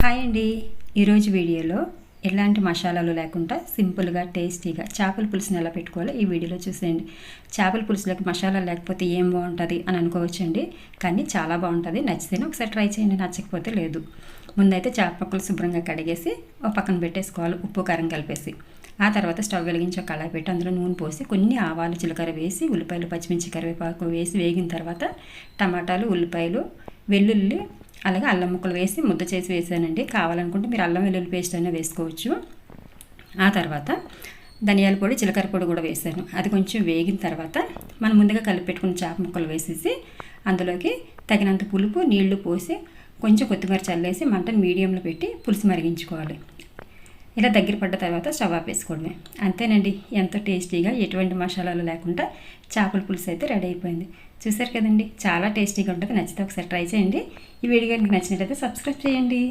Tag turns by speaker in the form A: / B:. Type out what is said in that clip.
A: Hi అండి. ఈరోజు వీడియోలో ఎలాంటి మసాలాలు లేకుండా సింపుల్గా టేస్టీగా చేపల పులుసుని ఎలా పెట్టుకోవాలో ఈ వీడియోలో చూసేయండి. చేపల పులుసులోకి మసాలా లేకపోతే ఏం బాగుంటుంది అని అనుకోవచ్చండి, కానీ చాలా బాగుంటుంది. నచ్చితేనే ఒకసారి ట్రై చేయండి, నచ్చకపోతే లేదు. ముందైతే చేప ముక్కలు శుభ్రంగా కడిగేసి ఒక పక్కన పెట్టేసుకోవాలి, ఉప్పు కారం కలిపేసి. ఆ తర్వాత స్టవ్ వెలిగించి ఒక కళాయి పెట్టి అందులో నూనె పోసి కొన్ని ఆవాలు జీలకర్ర వేసి ఉల్లిపాయలు పచ్చిమిర్చి కరివేపాకు వేసి వేగిన తర్వాత టమాటాలు ఉల్లిపాయలు వెల్లుల్లి అలాగే అల్లం ముక్కలు వేసి ముద్ద చేసి వేసానండి. కావాలనుకుంటే మీరు అల్లం వెల్లుల్లి పేస్ట్ అయినా వేసుకోవచ్చు. ఆ తర్వాత ధనియాల పొడి జీలకర్ర పొడి కూడా వేసాను. అది కొంచెం వేగిన తర్వాత మనం ముందుగా కలిపి పెట్టుకున్న చేప ముక్కలు వేసేసి అందులోకి తగినంత పులుపు నీళ్లు పోసి కొంచెం కొత్తిమీర చల్లేసి మంటను మీడియంలో పెట్టి పులుసు మరిగించుకోవాలి. ఇలా దగ్గర పడ్డ తర్వాత స్టవ్ ఆపేసుకోవడమే. అంతేనండి, ఎంతో టేస్టీగా ఎటువంటి మసాలాలు లేకుండా చేపల పులుసు అయితే రెడీ అయిపోయింది. చూసారు కదండి, చాలా టేస్టీగా ఉంటుంది. నచ్చితే ఒకసారి ట్రై చేయండి. ఈ వీడియో మీకు నచ్చినట్లయితే సబ్స్క్రైబ్ చేయండి.